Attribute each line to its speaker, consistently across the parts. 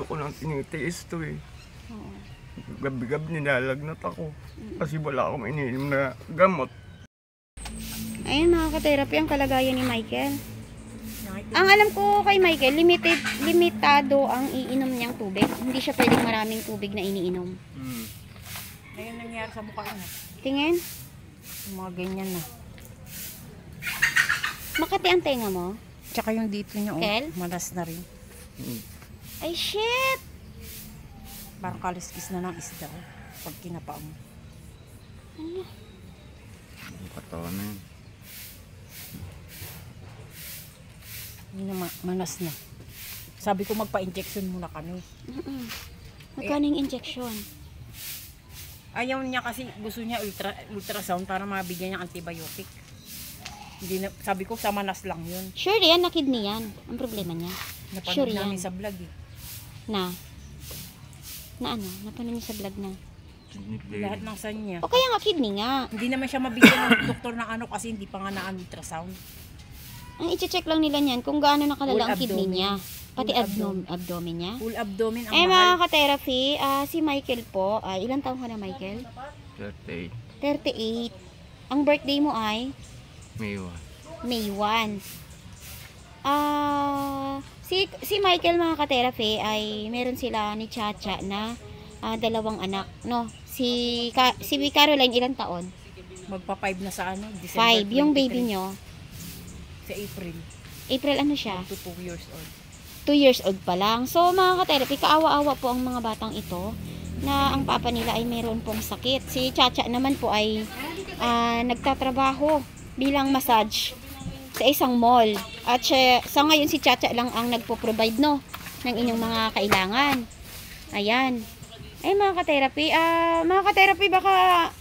Speaker 1: gusto ko lang tinitiis to eh.
Speaker 2: Oo.
Speaker 1: Gabi-gabi nilalagnat ako. Kasi wala akong iniinom na gamot.
Speaker 2: Ayun mga ka-therapy, ang kalagayan ni Michael. Ang alam ko kay Michael, limitado ang iinom niyang tubig. Hindi siya pwedeng maraming tubig na iniinom.
Speaker 3: Ngayon nangyari sa mukha niya.
Speaker 2: Tingin,
Speaker 3: Yung mga ganyan na.
Speaker 2: makati ang tenga mo.
Speaker 3: Tsaka yung dito niya,
Speaker 2: Kel?
Speaker 3: malas na rin.
Speaker 2: Ay shit!
Speaker 3: Parang kaliskis na ng isda. Pag kinapa mo.
Speaker 1: Ang katawan na yun.
Speaker 3: Yun na manas na. Sabi ko magpa-injection muna kami.
Speaker 2: Magkano yung injection?
Speaker 3: Ayaw niya kasi gusto niya ultrasound para mabigyan niya antibiotic. Hindi na, sabi ko sa manas lang yun.
Speaker 2: Sure yan, na kidney yan. Ang problema niya.
Speaker 3: Napanood
Speaker 2: Sure
Speaker 3: namin
Speaker 2: yan.
Speaker 3: sa vlog eh.
Speaker 2: Na ano? Napanood niya sa vlog na.
Speaker 1: Kidney
Speaker 3: Lahat
Speaker 1: failure.
Speaker 3: ng san niya.
Speaker 2: O kaya nga kidney nga.
Speaker 3: Hindi naman siya mabigyan ng doktor ng ano kasi hindi pa nga na-ultrasound.
Speaker 2: Ang i-check lang nila niyan kung gaano nakalala ang
Speaker 3: Full
Speaker 2: kidney
Speaker 3: abdomen.
Speaker 2: niya. Pati
Speaker 3: Full
Speaker 2: abdomen niya.
Speaker 3: Full abdomen ang
Speaker 2: Eh
Speaker 3: mahal.
Speaker 2: mga ka-therapy, si Michael po, ilang taon ka na Michael?
Speaker 1: 38.
Speaker 2: 38. Ang birthday mo ay
Speaker 1: May iwan.
Speaker 2: May 1. Si Michael mga ka-therapy ay meron sila ni Chacha na dalawang anak, no? Si Caroline ilang taon?
Speaker 3: Magpa 5 na sa ano, December
Speaker 2: 5. Yung
Speaker 3: 23.
Speaker 2: baby nyo,
Speaker 3: Sa April.
Speaker 2: April ano siya?
Speaker 3: To 2 years old.
Speaker 2: 2 years old pa lang. So mga ka-therapy, kaawa-awa po ang mga batang ito na ang papa nila ay meron pong sakit. Si Chacha naman po ay nagtatrabaho bilang massage sa isang mall. At sa ngayon si Chacha lang ang nagpo-provide no ng inyong mga kailangan. Ayan. Ay mga ka-therapy, baka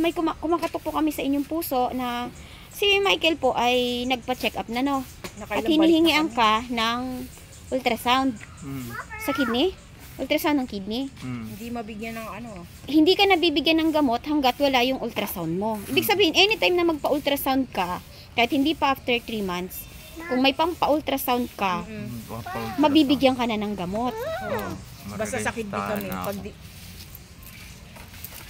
Speaker 2: may kumakatok po kami sa inyong puso na si Michael po ay nagpa-check up na no. At hinihingian ka ng ultrasound sa kidney. Ultrasound ng kidney.
Speaker 3: Hindi mabigyan ng ano.
Speaker 2: Hindi ka nabibigyan ng gamot hanggat wala yung ultrasound mo. Ibig sabihin, anytime na magpa-ultrasound ka, kahit hindi pa after 3 months, kung may pang-ultrasound ka, mabibigyan ka na ng gamot.
Speaker 3: Basta sa kidney kami. Pag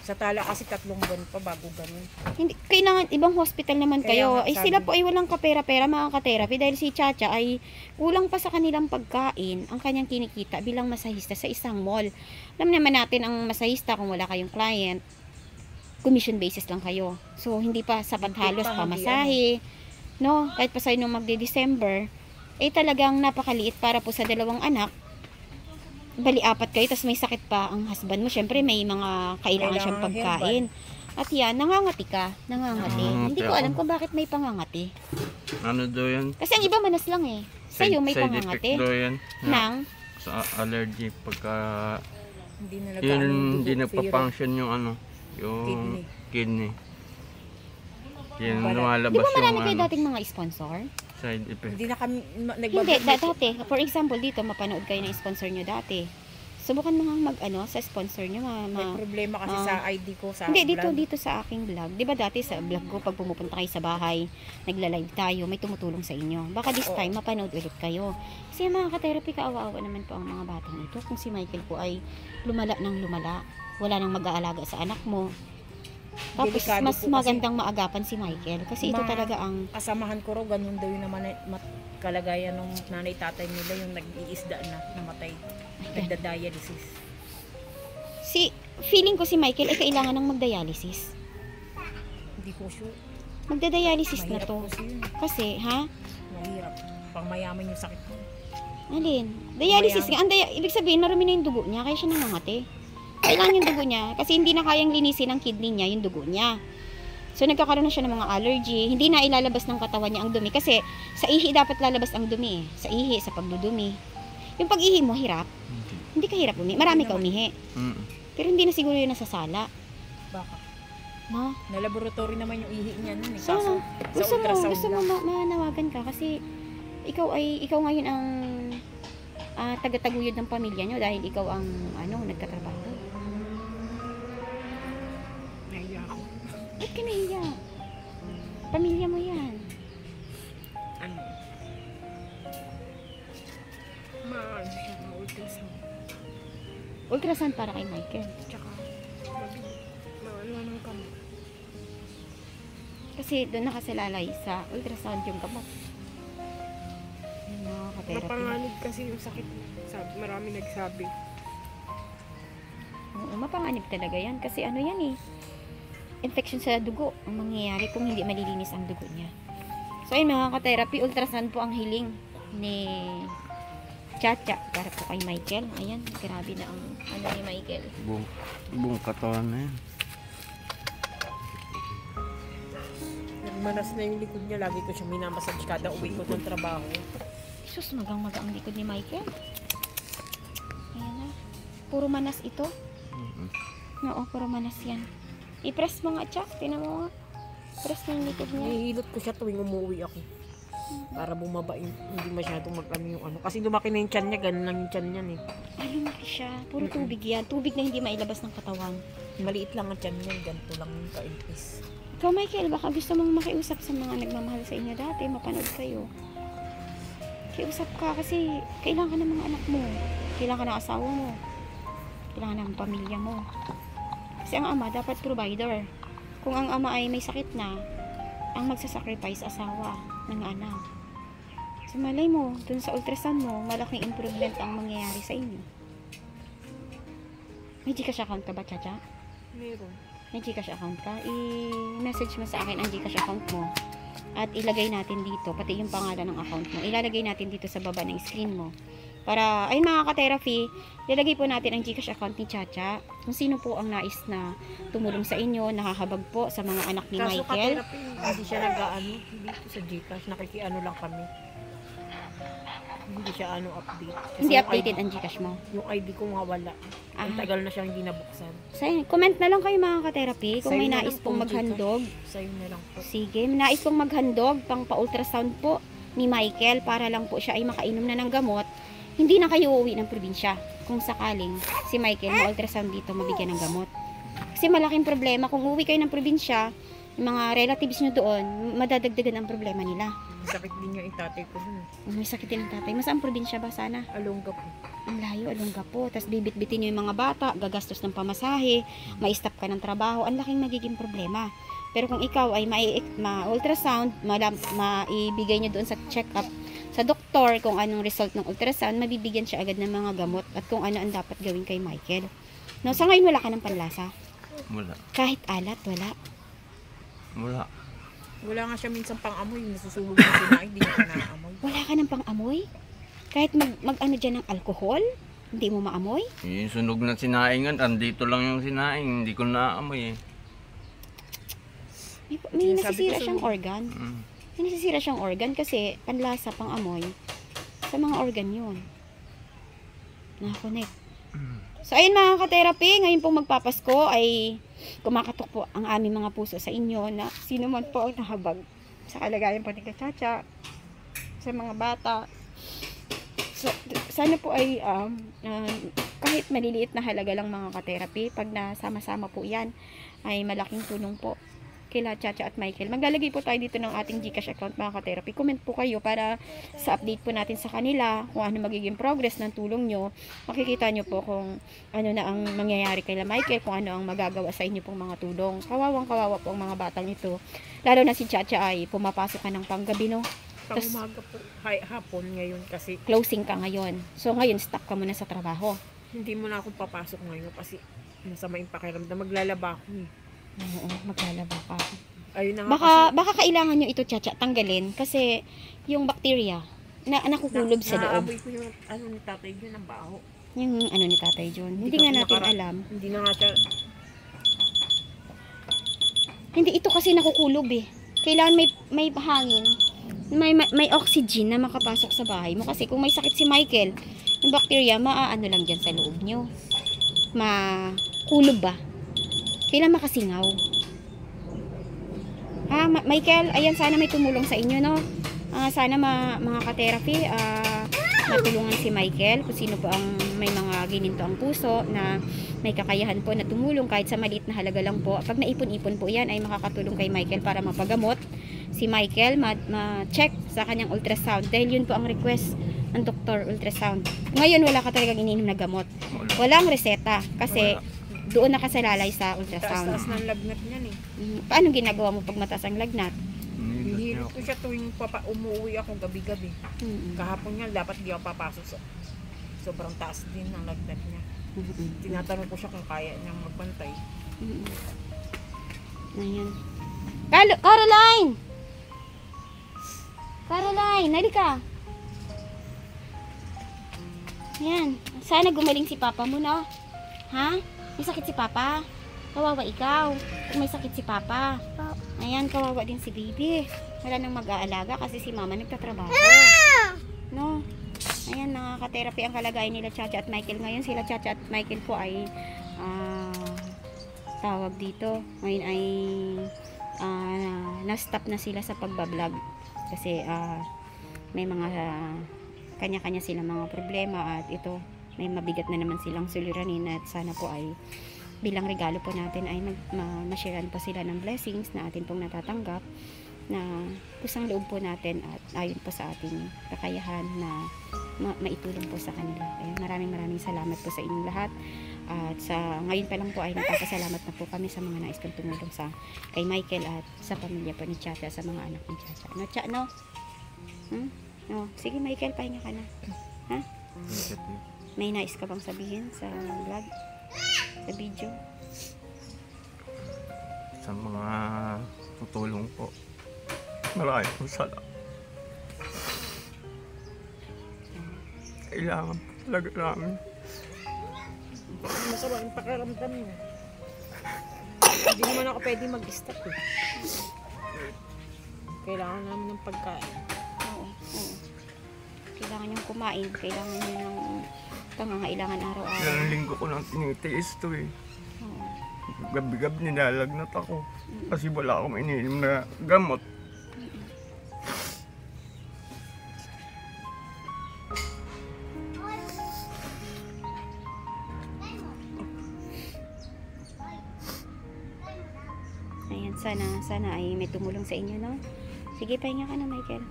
Speaker 3: sa tala kasi 3 buwan pa bago ganun.
Speaker 2: Hindi, kailangan ibang hospital naman kayo.
Speaker 3: Kaya nga,
Speaker 2: Ay sila po ay walang kapera-pera mga ka-therapy dahil si Chacha ay kulang pa sa kanilang pagkain ang kanyang kinikita bilang masahista sa isang mall. Alam naman natin ang masahista kung wala kayong client, commission basis lang kayo. So hindi pa sapat halos pamasahe. No, kahit pa sa'yo nung magde-December, talagang napakaliit para po sa 2 anak. Bali 4 kayo, tapos may sakit pa ang husband mo. Syempre may mga kailangan siyang pagkain. At yan, nangangati ka. Nangangati. Hindi ko alam kung bakit may pangangati.
Speaker 1: Ano daw yan?
Speaker 2: Kasi ang iba manas lang eh. Sa'yo may
Speaker 1: Side
Speaker 2: pangangati.
Speaker 1: effect daw yan.
Speaker 2: Nang,
Speaker 1: Sa allergy pagka
Speaker 3: Hindi na
Speaker 1: yun hindi
Speaker 3: dugo,
Speaker 1: nagpa-function yung ano, yung kidney. Yan
Speaker 2: di
Speaker 1: lumalabas
Speaker 2: ba marami
Speaker 1: yung
Speaker 2: kayo
Speaker 1: ano,
Speaker 2: dating mga sponsor?
Speaker 1: side effect.
Speaker 3: Hindi na kami
Speaker 2: Hindi,
Speaker 3: nagbabalik.
Speaker 2: dati. For example, dito, mapanood kayo ng sponsor nyo dati. Subukan mo nga sa sponsor nyo.
Speaker 3: May problema kasi sa ID ko sa
Speaker 2: Hindi,
Speaker 3: vlog.
Speaker 2: dito sa aking vlog. Di ba dati sa vlog ko, pag pumupunta kayo sa bahay, nagla-live tayo, may tumutulong sa inyo. Baka this time, mapanood ulit kayo. Kasi mga ka-therapy, kaawa-awa naman po ang mga batang ito. Kung si Michael po ay lumala ng lumala, wala nang mag-aalaga sa anak mo. Tapos,
Speaker 3: Delikado
Speaker 2: mas
Speaker 3: po kasi.
Speaker 2: magandang maagapan si Michael. Kasi ito talaga ang
Speaker 3: Kasamahan ko raw, ganun daw yung naman kalagayan ng nanay tatay nila, yung nag-iisda na, namatay. Nagda-dialysis.
Speaker 2: feeling ko si Michael ay kailangan ng magdialysis.
Speaker 3: Hindi ko sure.
Speaker 2: Magda-dialysis na
Speaker 3: Mahirap
Speaker 2: to.
Speaker 3: kasi yun.
Speaker 2: Kasi,
Speaker 3: Mahirap. Pang mayaman yung sakit mo.
Speaker 2: alin? Dialysis nga. Ibig sabihin, marumi na yung dugo niya, kaya siya nangangati. Kailangan yung dugo niya, kasi hindi na kayang linisin ng kidney niya, yung dugo niya. So, nagkakaroon na siya ng mga allergy. Hindi na ilalabas ng katawan niya ang dumi. Kasi, sa ihi dapat lalabas ang dumi. Sa ihi, sa pagdudumi. Yung pag-ihi mo, hirap. Hindi ka hirap umihi. Marami ka umihi. Pero hindi na siguro yun nasasala.
Speaker 3: Baka.
Speaker 2: No?
Speaker 3: Na laboratory naman yung ihi niya nun eh.
Speaker 2: So,
Speaker 3: Kaso, sa ultrasound
Speaker 2: gusto mo
Speaker 3: lang.
Speaker 2: manawagan ka kasi ikaw ngayon ang taga-taguyod ng pamilya nyo dahil ikaw ang nagtatrabaho.
Speaker 3: Nahiya ako.
Speaker 2: Ba't ka nahiya? Pamilya mo yan.
Speaker 3: Ano? Mahal siya ng ultrasound.
Speaker 2: Ultrasound para kay Michael.
Speaker 3: Tsaka, mawala ng kamay.
Speaker 2: Kasi doon nakasalalay sa ultrasound yung gamot. Yun mga ka-therapy.
Speaker 3: Mapanganib kasi yung sakit. Marami nagsabi.
Speaker 2: Oo, mapanganib talaga yan. Kasi ano yan eh. Infection sa dugo ang mangyayari kung hindi malilinis ang dugo niya. So ayun mga ka-therapy, ultrasound po ang hiling ni Chacha para po kay Michael. Ayan, grabe na ang ano ni Michael.
Speaker 1: Buong katawan na yan.
Speaker 3: Nagmanas na yung likod niya. Lagi ko siya minamassage kada uwi ko ng trabaho.
Speaker 2: Sus, magang-maga ang likod ni Michael. Ayan na. Puro manas ito. Oo, puro manas yan. I-press mo nga, Chak. Tinan mo nga. Press mo yung likod niya.
Speaker 3: Nihilot ko siya tuwing umuwi ako. Para bumaba yung, hindi masyadong magkami yung ano. Kasi lumaki na yung tiyan niya, ganun lang yung tiyan niya eh.
Speaker 2: Ay, lumaki siya. Puro tubig yan. Tubig na hindi mailabas ng katawan.
Speaker 3: Maliit lang ang tiyan niya, ganito lang yung kaipis.
Speaker 2: Ikaw, Michael, baka gusto mong makiusap sa mga nagmamahal sa inyo dati. Mapanood kayo. Kiusap ka kasi kailangan ng mga anak mo. Kailangan ng asawa mo. Kailangan ng pamilya mo. Kasi ang ama dapat provider. Kung ang ama ay may sakit na, ang magsasacrifice asawa ng anak. So malay mo, dun sa ultrasound mo, malaking improvement ang mangyayari sa inyo. May Gcash account ka ba, Chacha?
Speaker 3: Meron.
Speaker 2: May Gcash account ka? I-message mo sa akin ang Gcash account mo. At ilagay natin dito, pati yung pangalan ng account mo. Ilalagay natin dito sa baba ng screen mo. Para, ayun mga ka-therapy, ilalagay po natin ang Gcash account ni Chacha. Kung sino po ang nais na tumulong sa inyo, nakahabag po sa mga anak ni
Speaker 3: Kaso
Speaker 2: Michael.
Speaker 3: ka-therapy, hindi siya nag-ano, dito sa Gcash, nakikiano lang kami. Hindi siya update. Kasi
Speaker 2: Hindi
Speaker 3: yung
Speaker 2: updated
Speaker 3: ID,
Speaker 2: ang Gcash mo.
Speaker 3: yung ID ko nga wala. Ang tagal na siyang hindi nabuksan.
Speaker 2: So, ayun, comment na lang kayo mga ka-therapy kung
Speaker 3: Sa'yo
Speaker 2: may
Speaker 3: na
Speaker 2: nais
Speaker 3: lang
Speaker 2: pong
Speaker 3: po,
Speaker 2: maghandog.
Speaker 3: Sa'yo na lang po.
Speaker 2: Sige, may nais pong maghandog pang pa-ultrasound po ni Michael para lang po siya ay makainom na ng gamot. Hindi na kayo uuwi ng probinsya kung sakaling si Michael ma-ultrasound dito mabigyan ng gamot. Kasi malaking problema kung uuwi kayo ng probinsya, yung mga relatives nyo doon, madadagdagan ang problema nila.
Speaker 3: Sakit din yung tatay ko dun.
Speaker 2: May sakit din ang tatay. Mas ang probinsya ba sana?
Speaker 3: Alongga po.
Speaker 2: Ang layo, Alongga po. Tapos bibit-bitin nyo yung mga bata, gagastos ng pamasahe, ma-stop ka ng trabaho, ang laking magiging problema. Pero kung ikaw ay ma-ultrasound, maibigay nyo doon sa check-up sa doktor kung anong result ng ultrasound, mabibigyan siya agad ng mga gamot at kung ano ang dapat gawin kay Michael. No, sa ngayon wala ka ng panlasa?
Speaker 1: Wala.
Speaker 2: Kahit alat, wala.
Speaker 1: Wala.
Speaker 3: Wala nga siya minsan pang amoy, nasusulog na sinain, hindi niya naamoy.
Speaker 2: Wala ka ng pang-amoy? Kahit mag-ano dyan ng alcohol, hindi mo maamoy?
Speaker 1: Yung sunog na sinaingan, andito lang yung sinaing, hindi ko naamoy eh.
Speaker 2: May
Speaker 3: Sabi ko
Speaker 2: nasisira
Speaker 3: sa-
Speaker 2: siyang organ. May nasisira siyang organ kasi panlasa, pang-amoy, sa mga organ yun. Nakakonect. So, ayun mga ka-therapy, ngayon pong magpapasko ay kumakatok po ang aming mga puso sa inyo na sino man po ang nahabag sa kalagayan po ni Chacha, sa mga bata. So, sana po ay kahit maliliit na halaga lang mga ka-therapy, pag nasama-sama po yan, ay malaking tulong po kila Chacha at Michael. Maglalagay po tayo dito ng ating Gcash account mga ka-therapy. Comment po kayo para sa update po natin sa kanila kung ano magiging progress ng tulong nyo. Makikita nyo po kung ano na ang mangyayari kay Michael, kung ano ang magagawa sa inyo pong mga tulong. Kawawang-kawawa po ang mga batang ito. Lalo na si Chacha ay pumapasok ka ng panggabi, no?
Speaker 3: Pang umaga po, hapon ngayon kasi
Speaker 2: Closing ka ngayon. So ngayon, stop ka muna sa trabaho.
Speaker 3: hindi mo na ako papasok ngayon kasi masama yung pakiramdam. Maglalaba ako eh.
Speaker 2: Oo, maglalaba ka.
Speaker 3: Ayun na nga kasi.
Speaker 2: Baka kailangan nyo ito, Chacha, tanggalin kasi yung bacteria na nakukulob sa loob.
Speaker 3: Naamoy ko yung ano ni tatay yun, ang baho.
Speaker 2: Yung ano ni Tatay John. Hindi
Speaker 3: ka
Speaker 2: nga
Speaker 3: po
Speaker 2: natin alam.
Speaker 3: Hindi na nga siya.
Speaker 2: Hindi ito kasi nakukulob eh. Kailangan may hangin, may oxygen na makapasok sa bahay mo kasi kung may sakit si Michael, yung bacteria maaano lang diyan sa loob nyo. Makulob ba? Kailangan makasingaw. Michael, ayan, sana may tumulong sa inyo, no? Sana mga ka-therapy, matulungan si Michael kung sino po ang may mga gininto ang puso na may kakayahan po na tumulong kahit sa maliit na halaga lang po. Pag naipon-ipon po yan ay makakatulong kay Michael para mapagamot si Michael, ma-check sa kanyang ultrasound dahil yun po ang request ang doktor, ultrasound. Ngayon, wala ka talagang iniinom na gamot. Walang reseta. Kasi, doon nakasalalay sa ultrasound.
Speaker 3: Taas-taas ng lagnat niyan eh.
Speaker 2: Paano ginagawa mo pag mataas ang lagnat?
Speaker 3: Hihilot ko siya tuwing umuwi ako gabi-gabi.
Speaker 2: Mm.
Speaker 3: Kahapon nga, dapat di ako papasok sa sobrang taas din ng lagnat niya. Tinatanong ko siya kung kaya niyang magbantay.
Speaker 2: Ayan. Caroline! Caroline, halika. Yan. Sana gumaling si Papa mo, no? Ha? May sakit si Papa? Kawawa ikaw. Kung may sakit si Papa. Ayan, kawawa din si Baby. Wala nang mag-aalaga kasi si Mama nagtatrabaho. No? Ayan, mga ka-therapy ang kalagayan nila Chacha at Michael ngayon. Sila Chacha at Michael po ay tawag dito. Ngayon ay na-stop na sila sa pagbablog. Kasi may mga kanya-kanya silang mga problema at ito may mabigat na naman silang suliranin at sana po ay bilang regalo po natin ay ma-sharean po sila ng blessings na atin pong natatanggap na kusang loob po natin at ayon po sa ating kakayahan na maitulong po sa kanila. Kaya maraming salamat po sa inyong lahat at sa ngayon pa lang po ay nagpapasalamat na po kami sa mga nais kong tumulong sa kay Michael at sa pamilya po ni Chacha, sa mga anak ni Chacha. No, Cha, no? No. Sige Michael, pahinga ka na. Ha? May nais ka bang sabihin sa vlog? Sa video?
Speaker 1: Sa mga tutulong po. Maraming po salamat. Kailangan po talaga namin.
Speaker 3: Masama yung pakiramdam niya. Hindi naman ako pwede mag-stop eh. Kailangan namin ng pagkain.
Speaker 2: Oo. Kailangan niyang kumain. Kailangan niyo ng pangangailangan araw-araw.
Speaker 1: Ilang linggo ko nang tinitiis to eh.
Speaker 2: Oo.
Speaker 1: Gabi-gabi nilalagnat ako. Kasi wala akong iniinom na gamot.
Speaker 2: Ayan, sana ay may tumulong sa inyo, no? Sige, pahinga ka na, Michael.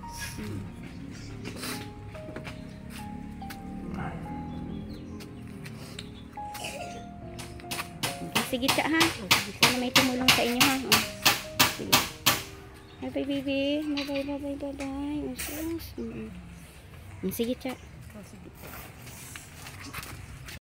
Speaker 2: Sige, Cha, ha? Sana may tumulong sa inyo, ha? Oh. Sige. Bye-bye, baby. Bye-bye. Oh, sus. Sige, Cha.
Speaker 3: Sige.